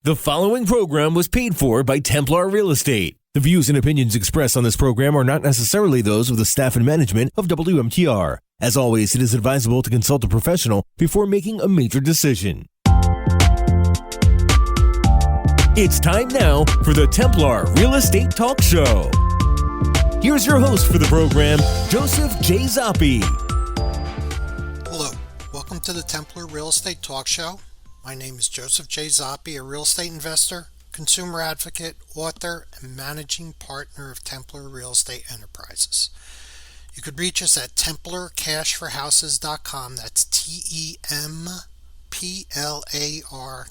The following program was paid for by Templar Real Estate. The views and opinions expressed on this program are not necessarily those of the staff and management of WMTR. As always, it is advisable to consult a professional before making a major decision. It's time now for the Templar Real Estate Talk Show. Here's your host for the program, Joseph J. Zoppi. Hello, welcome to the Templar Real Estate Talk Show. My name is Joseph J. Zoppi, a real estate investor, consumer advocate, author, and managing partner of Templar Real Estate Enterprises. You could reach us at templarcashforhouses.com. That's TEMPLAR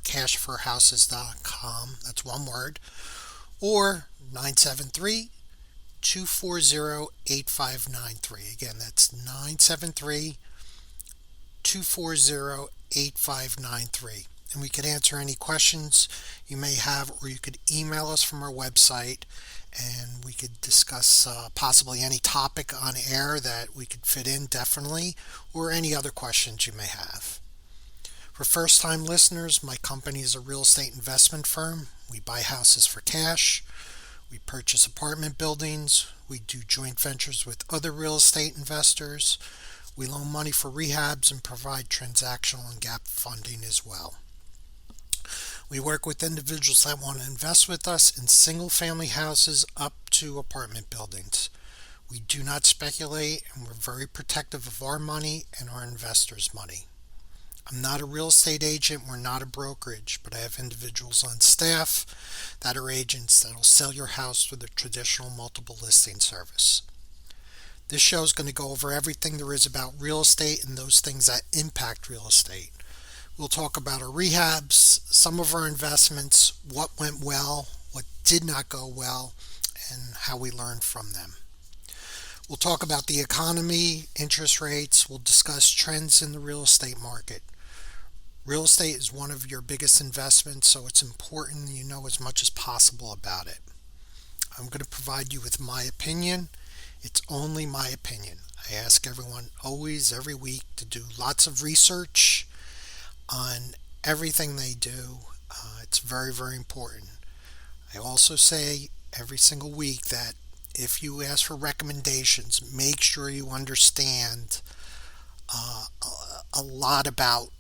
cashforhouses.com. That's one word. Or 973-240-8593. Again, that's 973-240-8593. And we could answer any questions you may have, or you could email us from our website, and we could discuss possibly any topic on air that we could fit in, definitely, or any other questions you may have. For first-time listeners, my company is a real estate investment firm. We buy houses for cash. We purchase apartment buildings. We do joint ventures with other real estate investors. We loan money for rehabs and provide transactional and gap funding as well. We work with individuals that want to invest with us in single-family houses up to apartment buildings. We do not speculate, and we're very protective of our money and our investors' money. I'm not a real estate agent. We're not a brokerage, but I have individuals on staff that are agents that will sell your house through the traditional multiple listing service. This show is going to go over everything there is about real estate and those things that impact real estate. We'll talk about our rehabs, some of our investments, what went well, what did not go well, and how we learned from them. We'll talk about the economy, interest rates. We'll discuss trends in the real estate market. Real estate is one of your biggest investments, so it's important you know as much as possible about it. I'm going to provide you with my opinion. It's only my opinion. I ask everyone always, every week, to do lots of research on everything they do. It's very, very important. I also say every single week that if you ask for recommendations, make sure you understand a lot about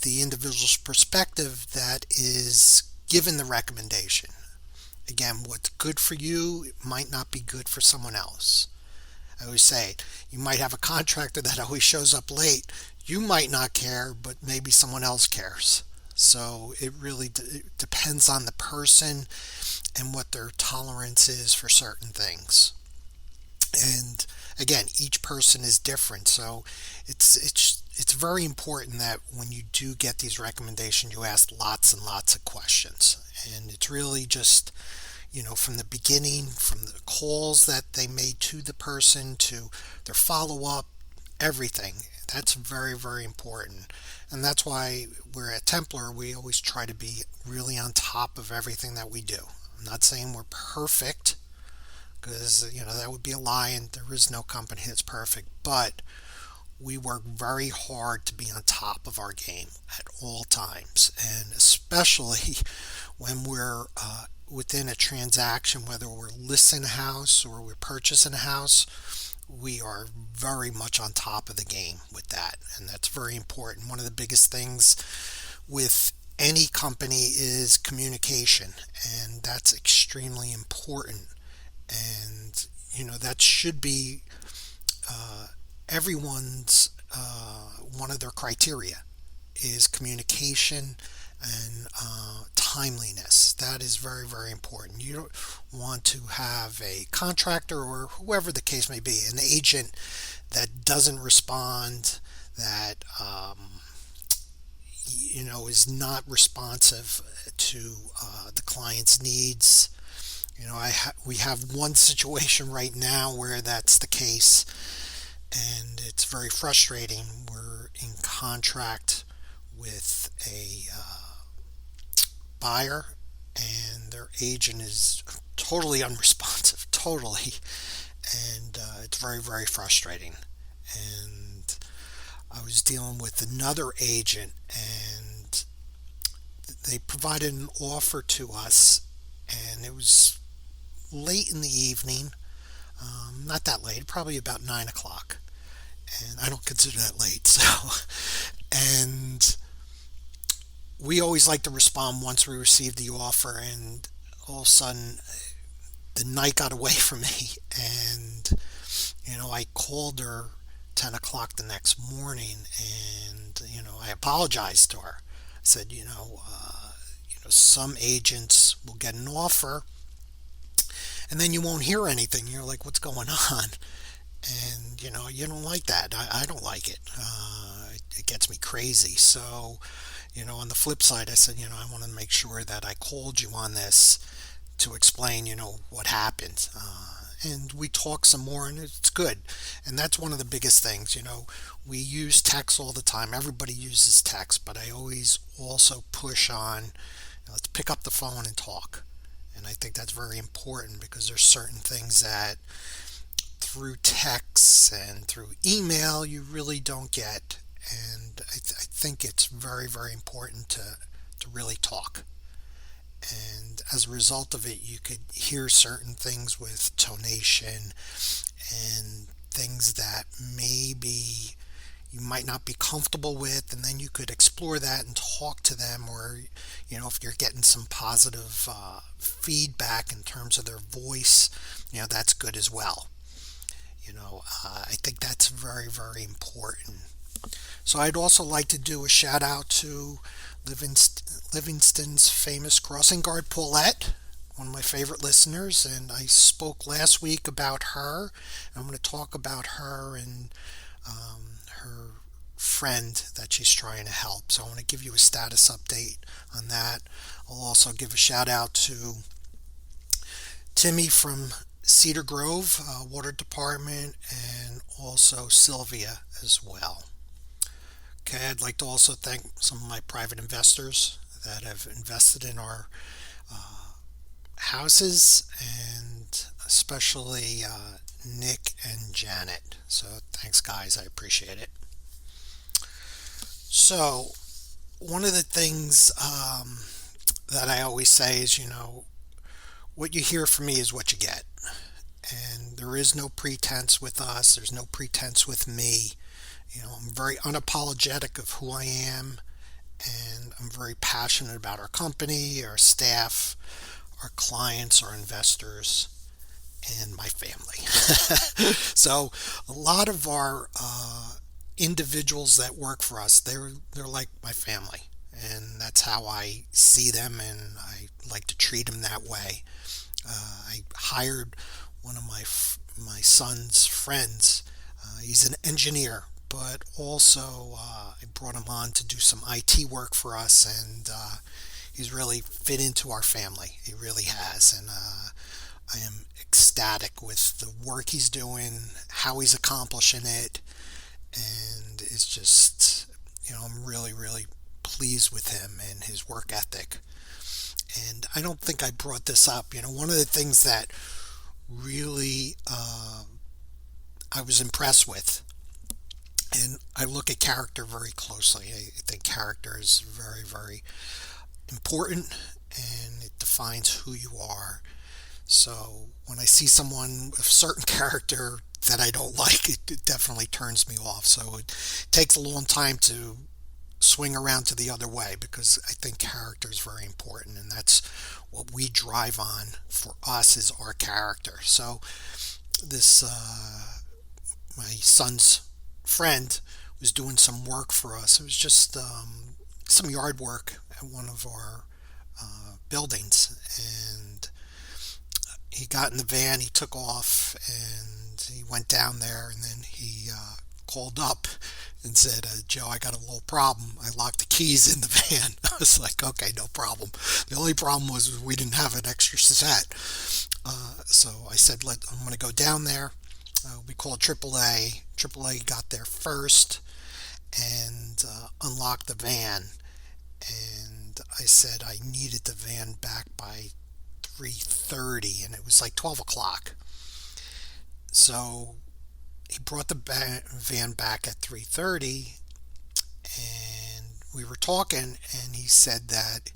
the individual's perspective that is given the recommendation. Again, what's good for you might not be good for someone else. I always say, you might have a contractor that always shows up late. You might not care, but maybe someone else cares. So it really depends on the person and what their tolerance is for certain things. And again, each person is different. So it's very important that when you do get these recommendations, you ask lots and lots of questions. And it's really just, from the beginning, from the calls that they made to the person to their follow-up, everything. That's very, very important. And that's why we're at Templar. We always try to be really on top of everything that we do. I'm not saying we're perfect, because, that would be a lie, and there is no company that's perfect. But we work very hard to be on top of our game at all times. And especially when we're within a transaction, whether we're listing a house or we're purchasing a house, we are very much on top of the game with that, and that's very important. One of the biggest things with any company is communication, and that's extremely important. And that should be everyone's one of their criteria is communication and timeliness. That is very, very important. You don't want to have a contractor, or whoever the case may be, an agent that doesn't respond, that is not responsive to the client's needs. We have one situation right now where that's the case, and it's very frustrating. We're in contract with a buyer, and their agent is totally unresponsive, totally, and it's very, very frustrating. And I was dealing with another agent, and they provided an offer to us, and it was late in the evening. Not that late, probably about 9 o'clock, and I don't consider that late. So, and we always like to respond once we receive the offer, and all of a sudden the night got away from me, and I called her 10 o'clock the next morning, and I apologized to her. I said, some agents will get an offer and then you won't hear anything. You're like, what's going on? And you don't like that. I don't like it. It gets me crazy. So on the flip side, I said, I want to make sure that I called you on this to explain what happened. And we talk some more, and it's good. And that's one of the biggest things. We use text all the time. Everybody uses text, but I always also push on, let's pick up the phone and talk. And I think that's very important, because there's certain things that through texts and through email you really don't get. And I think it's very, very important to really talk. And as a result of it, you could hear certain things with tonation and things that maybe you might not be comfortable with, and then you could explore that and talk to them. Or if you're getting some positive feedback in terms of their voice, that's good as well. I think that's very, very important. So I'd also like to do a shout out to Livingston's famous crossing guard, Paulette, one of my favorite listeners, and I spoke last week about her. I'm going to talk about her and her friend that she's trying to help. So I want to give you a status update on that. I'll also give a shout out to Timmy from Cedar Grove Water Department, and also Sylvia as well. Okay, I'd like to also thank some of my private investors that have invested in our houses, and especially Nick and Janet. So thanks, guys. I appreciate it. So one of the things that I always say is, what you hear from me is what you get. And there is no pretense with us. There's no pretense with me. I'm very unapologetic of who I am, and I'm very passionate about our company, our staff, our clients, our investors, and my family. So a lot of our individuals that work for us, they're like my family, and that's how I see them, and I like to treat them that way. I hired one of my son's friends. He's an engineer, but also I brought him on to do some IT work for us, and he's really fit into our family. He really has, and I am ecstatic with the work he's doing, how he's accomplishing it, and it's just, I'm really, really pleased with him and his work ethic. And I don't think I brought this up. One of the things that really I was impressed with, and I look at character very closely. I think character is very, very important, and it defines who you are. So when I see someone with certain character that I don't like, it definitely turns me off. So it takes a long time to swing around to the other way, because I think character is very important, and that's what we drive on for us, is our character. So this my son's friend was doing some work for us. It was just some yard work at one of our buildings, and he got in the van, he took off, and he went down there, and then he called up and said, Joe, I got a little problem. I locked the keys in the van. I was like, okay, no problem. The only problem was we didn't have an extra set. So I said, I'm going to go down there. We called AAA. AAA got there first and unlocked the van. And I said I needed the van back by 3:30, and it was like 12 o'clock. So he brought the van back at 3:30, and we were talking, and he said that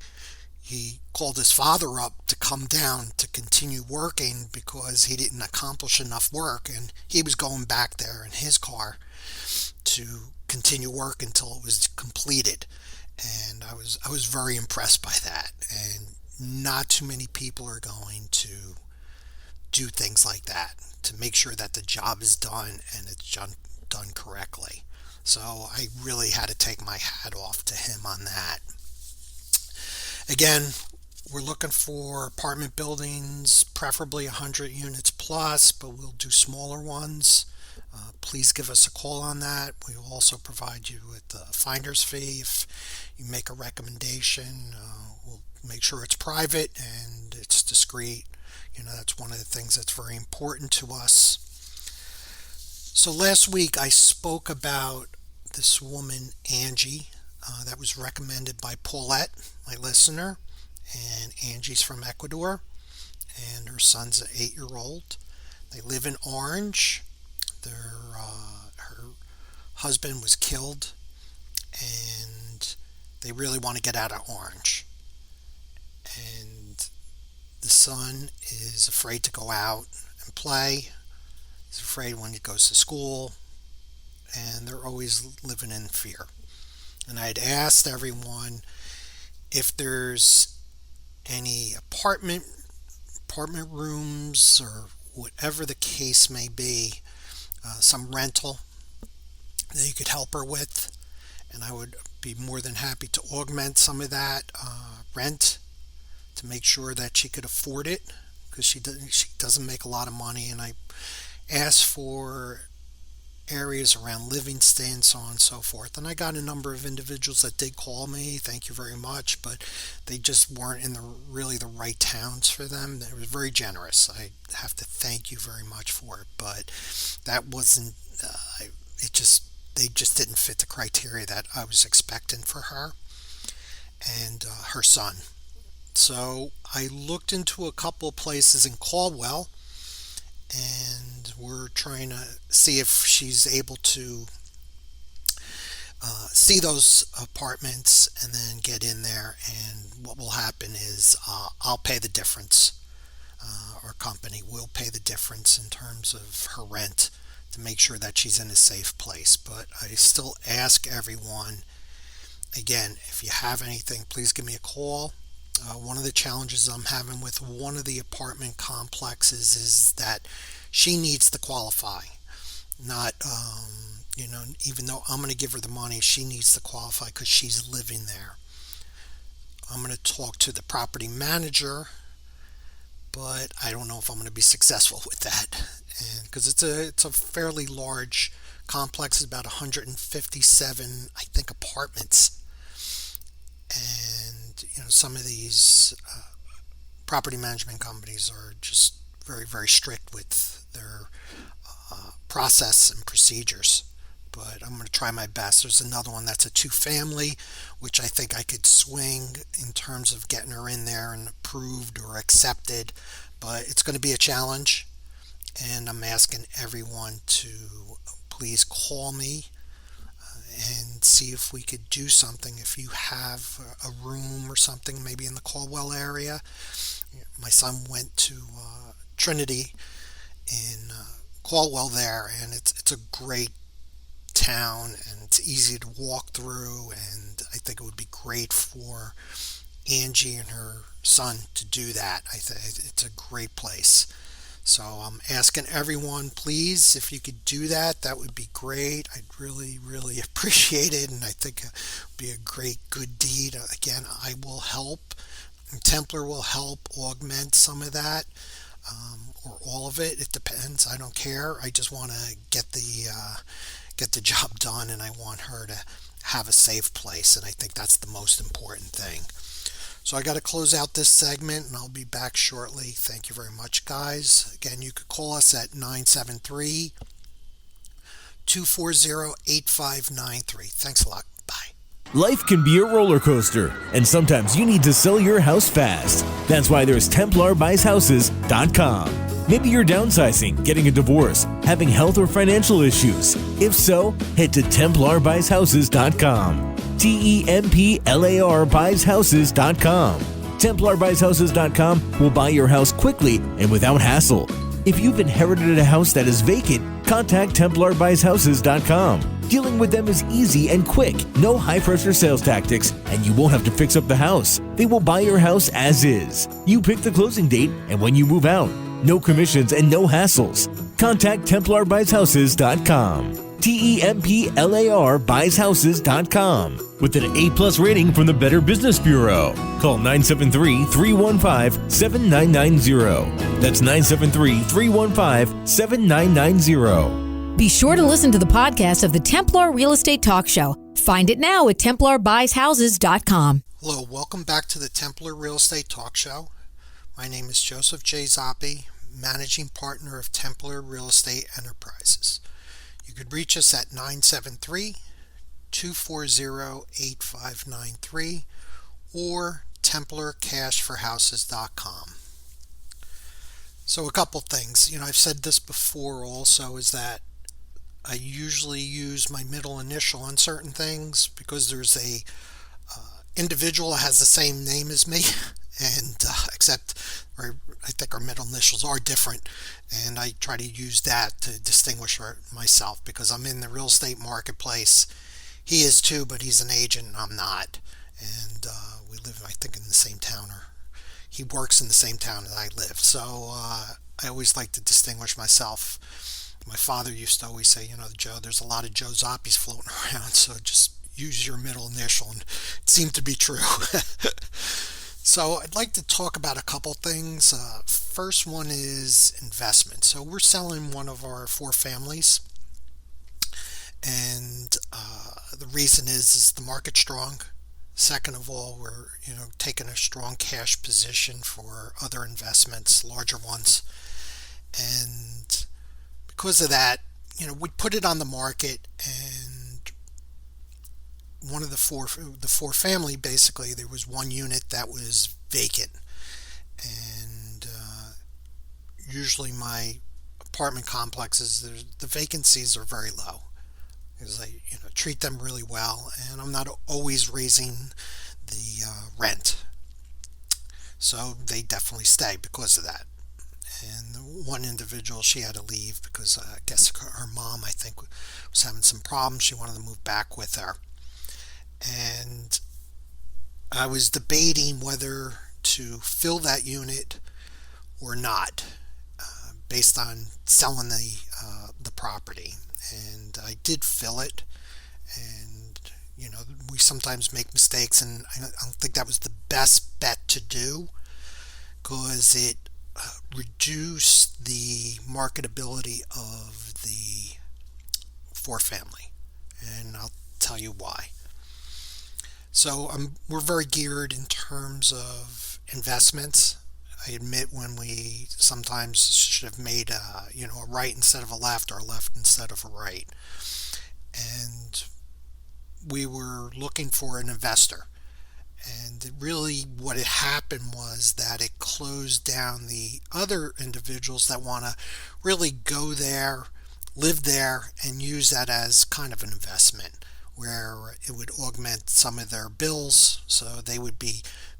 he called his father up to come down to continue working because he didn't accomplish enough work, and he was going back there in his car to continue work until it was completed. And I was very impressed by that. And not too many people are going to do things like that to make sure that the job is done and it's done correctly. So I really had to take my hat off to him on that. Again, we're looking for apartment buildings, preferably 100 units plus, but we'll do smaller ones. Please give us a call on that. We will also provide you with a finder's fee. If you make a recommendation, we'll make sure it's private and it's discreet. That's one of the things that's very important to us. So last week I spoke about this woman, Angie, that was recommended by Paulette, my listener. And Angie's from Ecuador, and her son's an 8-year-old. They live in Orange. Her husband was killed, and they really want to get out of Orange. And the son is afraid to go out and play. He's afraid when he goes to school, and they're always living in fear. And I'd asked everyone if there's any apartment rooms or whatever the case may be, some rental that you could help her with, and I would be more than happy to augment some of that rent to make sure that she could afford it, because she doesn't make a lot of money. And I asked for areas around Livingston, so on and so forth. And I got a number of individuals that did call me, thank you very much, but they just weren't in the right towns for them. It was very generous. I have to thank you very much for it, but that wasn't, they just didn't fit the criteria that I was expecting for her and her son. So I looked into a couple of places in Caldwell, and we're trying to see if she's able to see those apartments and then get in there. And what will happen is I'll pay the difference. Our company will pay the difference in terms of her rent to make sure that she's in a safe place. But I still ask everyone, again, if you have anything, please give me a call. One of the challenges I'm having with one of the apartment complexes is that she needs to qualify. Not, even though I'm going to give her the money, she needs to qualify because she's living there. I'm going to talk to the property manager, but I don't know if I'm going to be successful with that. And because it's a fairly large complex, it's about 157, I think, apartments. And some of these property management companies are just very, very strict with their process and procedures. But I'm going to try my best. There's another one that's a 2-family, which I think I could swing in terms of getting her in there and approved or accepted. But it's going to be a challenge. And I'm asking everyone to please call me and see if we could do something. If you have a room or something, maybe in the Caldwell area. My son went to Trinity in Caldwell there, and it's a great town, and it's easy to walk through, and I think it would be great for Angie and her son to do that. I think it's a great place. So I'm asking everyone, please, if you could do that, that would be great. I'd really, really appreciate it, and I think it would be a great, good deed. Again, I will help. Templar will help augment some of that, or all of it. It depends. I don't care. I just want to get the job done, and I want her to have a safe place, and I think that's the most important thing. So I got to close out this segment, and I'll be back shortly. Thank you very much, guys. Again, you could call us at 973-240-8593. Thanks a lot. Bye. Life can be a roller coaster, and sometimes you need to sell your house fast. That's why there's TemplarBuysHouses.com. Maybe you're downsizing, getting a divorce, having health or financial issues. If so, head to TemplarBuysHouses.com. TemplarBuysHouses.com. TemplarBuysHouses.com will buy your house quickly and without hassle. If you've inherited a house that is vacant, contact TemplarBuysHouses.com. Dealing with them is easy and quick. No high-pressure sales tactics, and you won't have to fix up the house. They will buy your house as is. You pick the closing date and when you move out. No commissions and no hassles. Contact TemplarBuysHouses.com. TemplarBuysHouses.com. With an A+ rating from the Better Business Bureau. Call 973-315-7990. That's 973-315-7990. Be sure to listen to the podcast of the Templar Real Estate Talk Show. Find it now at TemplarBuysHouses.com. Hello, welcome back to the Templar Real Estate Talk Show. My name is Joseph J. Zoppi, Managing Partner of Templar Real Estate Enterprises. You could reach us at 973-240-8593 or TemplarCashForHouses.com. So a couple things. I've said this before also, is that I usually use my middle initial on certain things because there's a individual that has the same name as me, and except I think our middle initials are different, and I try to use that to distinguish myself because I'm in the real estate marketplace. He is too, but he's an agent and I'm not, and we live, I think, in the same town, or he works in the same town that I live. So I always like to distinguish myself. My father used to always say, Joe, there's a lot of Joe Zoppis floating around, so just use your middle initial, and it seemed to be true. So I'd like to talk about a couple things. First one is investment. So we're selling one of our 4 families, and the reason is the market's strong. Second of all, we're taking a strong cash position for other investments, larger ones, and because of that, we put it on the market, and one of the four family, basically, there was one unit that was vacant, and usually my apartment complexes, the vacancies are very low because I treat them really well, and I'm not always raising the rent, so they definitely stay because of that. And one individual, she had to leave because I guess her mom, I think, was having some problems. She wanted to move back with her. And I was debating whether to fill that unit or not, based on selling the property. And I did fill it. And, we sometimes make mistakes, and I don't think that was the best bet to do because it reduce the marketability of the 4 family, and I'll tell you why. So we're very geared in terms of investments. I admit when we sometimes should have made a right instead of a left, or a left instead of a right, and we were looking for an investor. And really what had happened was that it closed down the other individuals that want to really go there, live there, and use that as kind of an investment where it would augment some of their bills. So they would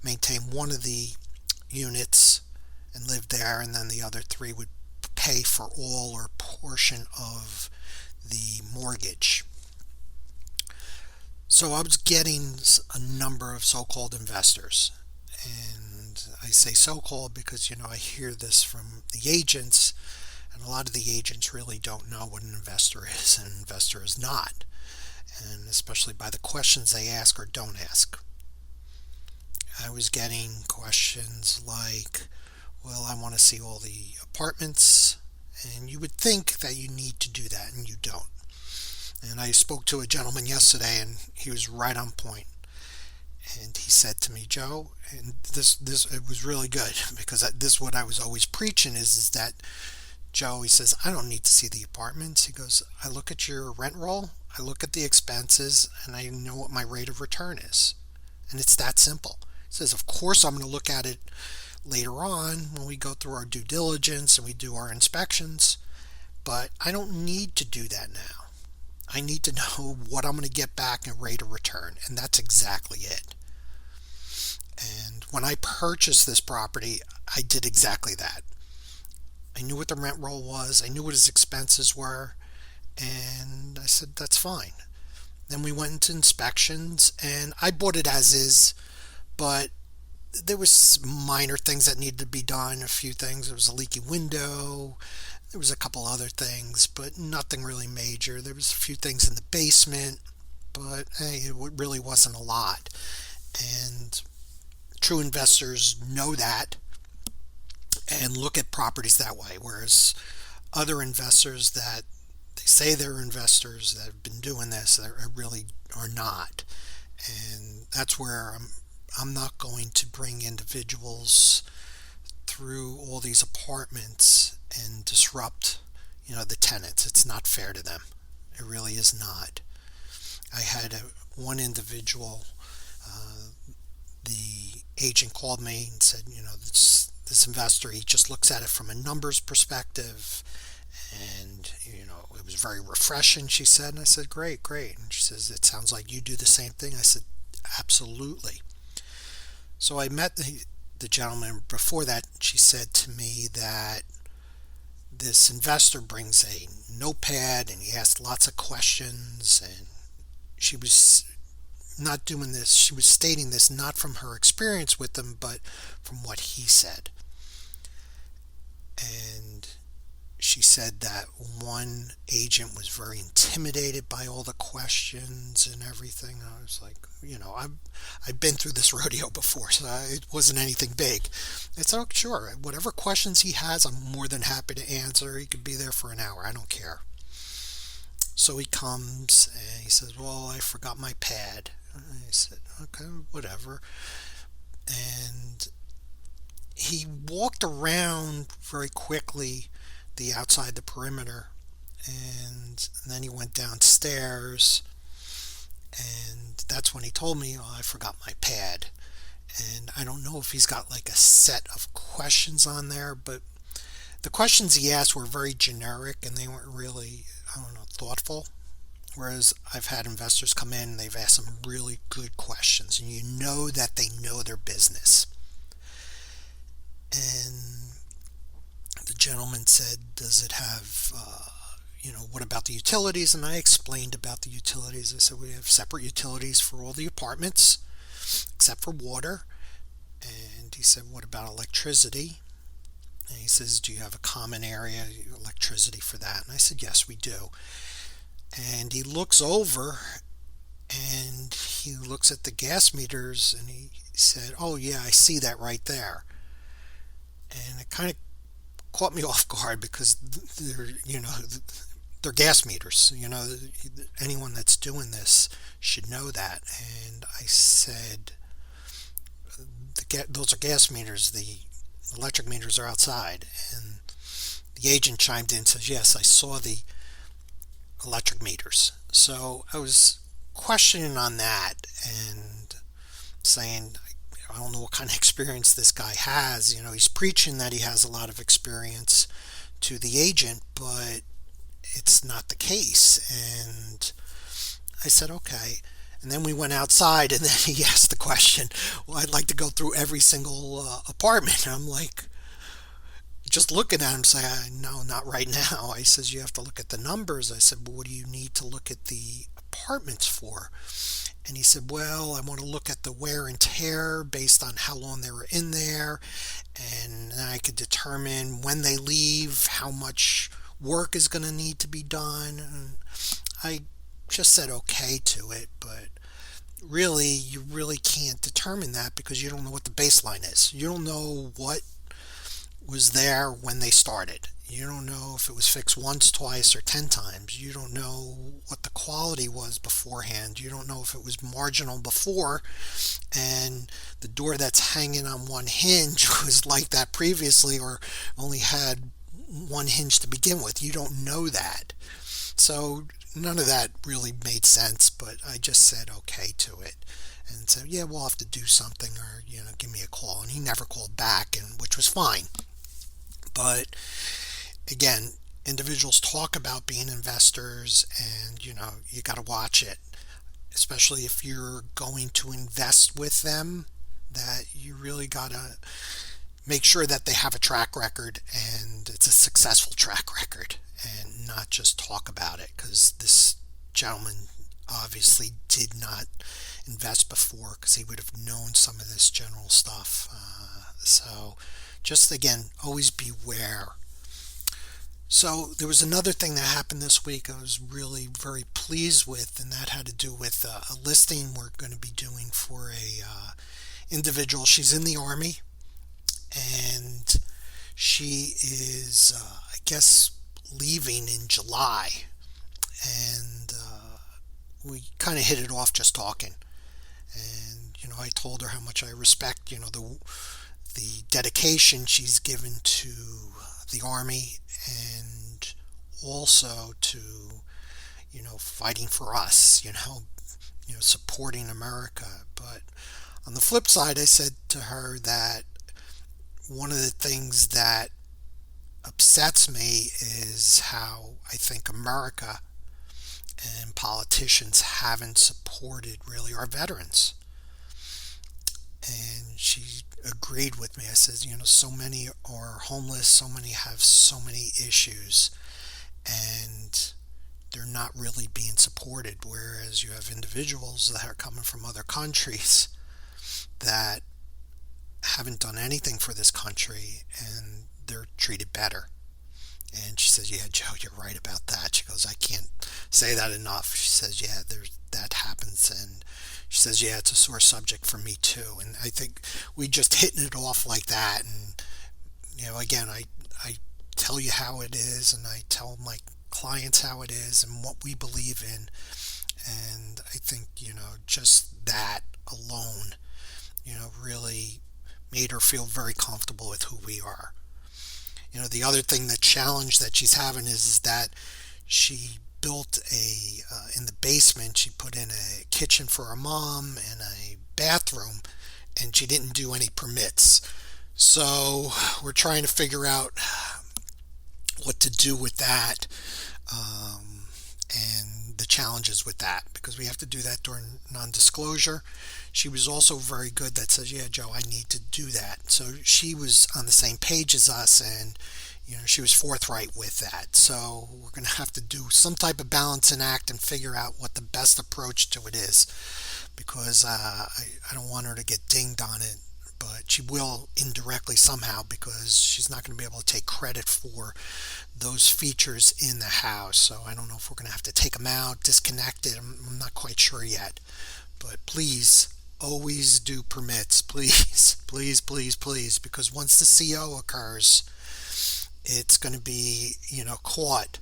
maintain one of the units and live there, and then the other 3 would pay for all or portion of the mortgage. So I was getting a number of so-called investors, and I say so-called because, I hear this from the agents, and a lot of the agents really don't know what an investor is and an investor is not, and especially by the questions they ask or don't ask. I was getting questions like, well, I want to see all the apartments, and you would think that you need to do that, and you don't. And I spoke to a gentleman yesterday, and he was right on point. And he said to me, Joe, and this it was really good, because this is what I was always preaching is that, Joe, he says, I don't need to see the apartments. He goes, I look at your rent roll, I look at the expenses, and I know what my rate of return is. And it's that simple. He says, of course I'm going to look at it later on when we go through our due diligence and we do our inspections, but I don't need to do that now. I need to know what I'm going to get back in rate of return. And that's exactly it. And when I purchased this property, I did exactly that. I knew what the rent roll was. I knew what his expenses were. And I said, that's fine. Then we went into inspections, and I bought it as is, but there was minor things that needed to be done, a few things. There was a leaky window. There was a couple other things, but nothing really major. There was a few things in the basement, but hey, it really wasn't a lot. And true investors know that and look at properties that way, whereas other investors that they say they're investors that have been doing this, they really are not. And that's where I'm not going to bring individuals through all these apartments and disrupt, the tenants. It's not fair to them. It really is not. I had one individual, the agent called me and said, this investor, he just looks at it from a numbers perspective, and it was very refreshing, she said. And I said, great. And she says, it sounds like you do the same thing. I said, absolutely. So I met the gentleman. Before that, she said to me that this investor brings a notepad and he asked lots of questions, and she was not doing this. She was stating this not from her experience with them, but from what he said. And she said that one agent was very intimidated by all the questions and everything. I was like, I've been through this rodeo before, so it wasn't anything big. I said, oh, sure, whatever questions he has, I'm more than happy to answer. He could be there for an hour. I don't care. So he comes and he says, well, I forgot my pad. I said, okay, whatever. And he walked around very quickly the outside the perimeter, and then he went downstairs, and that's when he told me, oh, I forgot my pad. And I don't know if he's got like a set of questions on there, but the questions he asked were very generic and they weren't really, thoughtful. Whereas I've had investors come in and they've asked some really good questions, and you know that they know their business. And the gentleman said, does it have, what about the utilities? And I explained about the utilities. I said, we have separate utilities for all the apartments, except for water. And he said, what about electricity? And he says, do you have a common area, electricity for that? And I said, yes, we do. And he looks over and he looks at the gas meters and he said, oh yeah, I see that right there. And it kind of caught me off guard because they're gas meters. Anyone that's doing this should know that. And I said, those are gas meters. The electric meters are outside. And the agent chimed in and says, yes, I saw the electric meters. So I was questioning on that and saying, I don't know what kind of experience this guy has. He's preaching that he has a lot of experience to the agent, but it's not the case. And I said, okay. And then we went outside, and then he asked the question, well, I'd like to go through every single apartment. And I'm like, just looking at him, saying, no, not right now. I says, you have to look at the numbers. I said, well, what do you need to look at the apartments for? And he said, well, I want to look at the wear and tear based on how long they were in there, and then I could determine when they leave, how much work is going to need to be done. And I just said okay to it, but really, you really can't determine that because you don't know what the baseline is. You don't know what was there when they started. You don't know if it was fixed once, twice, or 10 times. You don't know what the quality was beforehand. You don't know if it was marginal before and the door that's hanging on one hinge was like that previously or only had one hinge to begin with. You don't know that. So none of that really made sense, but I just said okay to it and said, yeah, we'll have to do something or, give me a call. And he never called back, and which was fine. But again, individuals talk about being investors, and you got to watch it, especially if you're going to invest with them, that you really got to make sure that they have a track record and it's a successful track record, and not just talk about it, because this gentleman obviously did not invest before, because he would have known some of this general stuff. So just again, always beware. So there was another thing that happened this week I was really very pleased with, and that had to do with a listing we're going to be doing for a individual. She's in the Army, and she is, I guess, leaving in July. And we kind of hit it off just talking. And I told her how much I respect the dedication she's given to the Army, and also to fighting for us, supporting America. But on the flip side, I said to her that one of the things that upsets me is how I think America and politicians haven't supported really our veterans. And she agreed with me. I said, so many are homeless, so many have so many issues, and they're not really being supported. Whereas you have individuals that are coming from other countries that haven't done anything for this country, and they're treated better. And she says, yeah, Joe, you're right about that. She goes, I can't say that enough. She says, yeah, that happens. And she says, yeah, it's a sore subject for me too. And I think we just hitting it off like that. And, again, I tell you how it is, and I tell my clients how it is and what we believe in. And I think, just that alone, really made her feel very comfortable with who we are. The other thing, the challenge that she's having is that she built in the basement, she put in a kitchen for her mom and a bathroom, and she didn't do any permits. So we're trying to figure out what to do with that, and the challenges with that, because we have to do that during non-disclosure. She was also very good that says, yeah, Joe, I need to do that. So she was on the same page as us, and she was forthright with that. So we're going to have to do some type of balancing act and figure out what the best approach to it is, because I don't want her to get dinged on it, but she will indirectly somehow, because she's not going to be able to take credit for those features in the house. So I don't know if we're going to have to take them out, disconnect it. I'm not quite sure yet. But please, always do permits. Please, please, please, please, because once the CO occurs, it's going to be, caught.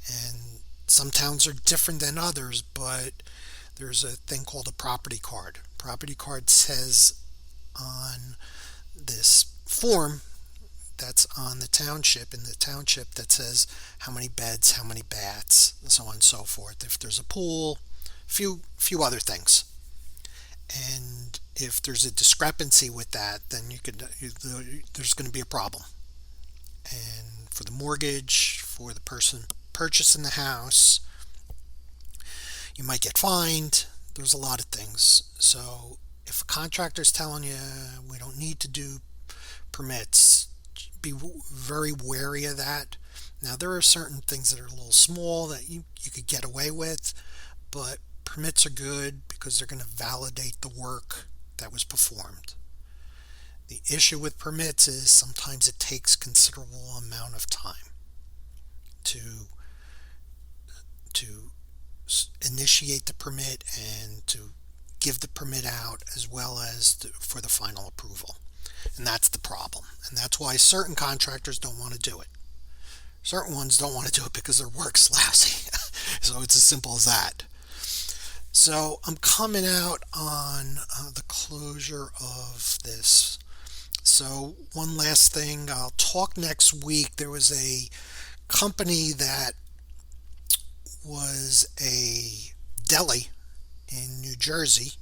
And some towns are different than others, but there's a thing called a property card. Property card says on this form that's on the township, that says how many beds, how many baths, and so on and so forth. If there's a pool, few other things. And if there's a discrepancy with that, then there's going to be a problem. And for the mortgage, for the person purchasing the house, you might get fined. There's a lot of things. So if a contractor's telling you we don't need to do permits, be very wary of that. Now, there are certain things that are a little small that you could get away with, but permits are good because they're going to validate the work that was performed. The issue with permits is sometimes it takes considerable amount of time to initiate the permit and to give the permit out, as well as for the final approval. And that's the problem. And that's why certain contractors don't want to do it. Certain ones don't want to do it because their work's lousy. So it's as simple as that. So I'm coming out on the closure of this. So one last thing, I'll talk next week. There was a company that was a deli in New Jersey,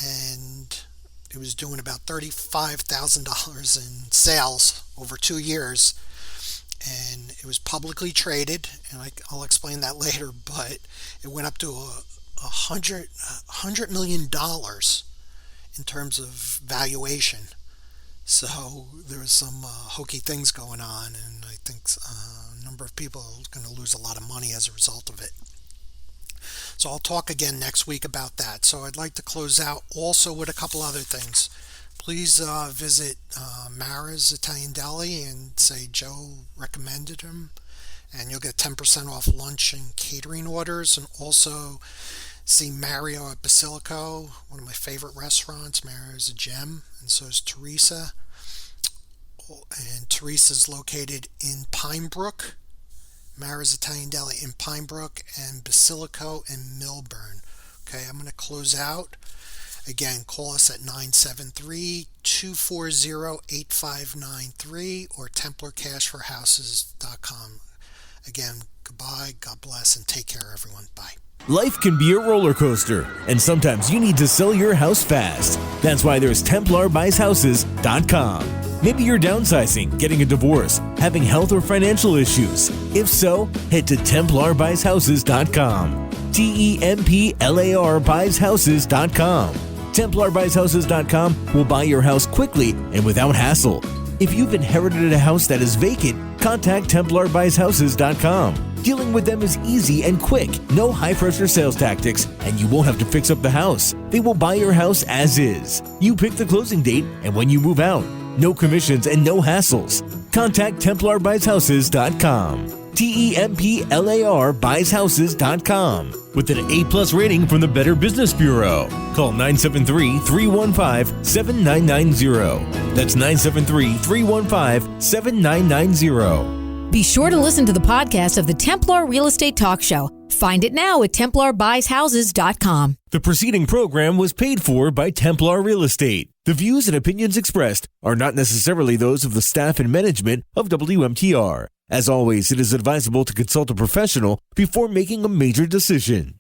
and it was doing about $35,000 in sales over 2 years. and it was publicly traded, and I'll explain that later, but it went up to $100 million in terms of valuation. So there was some hokey things going on, and I think a number of people are going to lose a lot of money as a result of it. So I'll talk again next week about that. So I'd like to close out also with a couple other things. Please visit Mara's Italian Deli and say Joe recommended him, and you'll get 10% off lunch and catering orders. And also see Mario at Basilico, one of my favorite restaurants. Mario is a gem, and so is Teresa. And Teresa's located in Pinebrook. Mara's Italian Deli in Pinebrook, and Basilico and Milburn. Okay, I'm going to close out. Again, call us at 973-240-8593 or TemplarCashForHouses.com. Again, goodbye, God bless, and take care, everyone. Bye. Life can be a roller coaster, and sometimes you need to sell your house fast. That's why there's TemplarBuysHouses.com. Maybe you're downsizing, getting a divorce, having health or financial issues. If so, head to TemplarBuysHouses.com. TemplarBuysHouses.com. TemplarBuysHouses.com will buy your house quickly and without hassle. If you've inherited a house that is vacant, contact TemplarBuysHouses.com. Dealing with them is easy and quick. No high-pressure sales tactics, and you won't have to fix up the house. They will buy your house as is. You pick the closing date and when you move out. No commissions and no hassles. Contact TemplarBuysHouses.com. TemplarBuysHouses.com. With an A+ rating from the Better Business Bureau. Call 973-315-7990. That's 973-315-7990. Be sure to listen to the podcast of the Templar Real Estate Talk Show. Find it now at TemplarBuysHouses.com. The preceding program was paid for by Templar Real Estate. The views and opinions expressed are not necessarily those of the staff and management of WMTR. As always, it is advisable to consult a professional before making a major decision.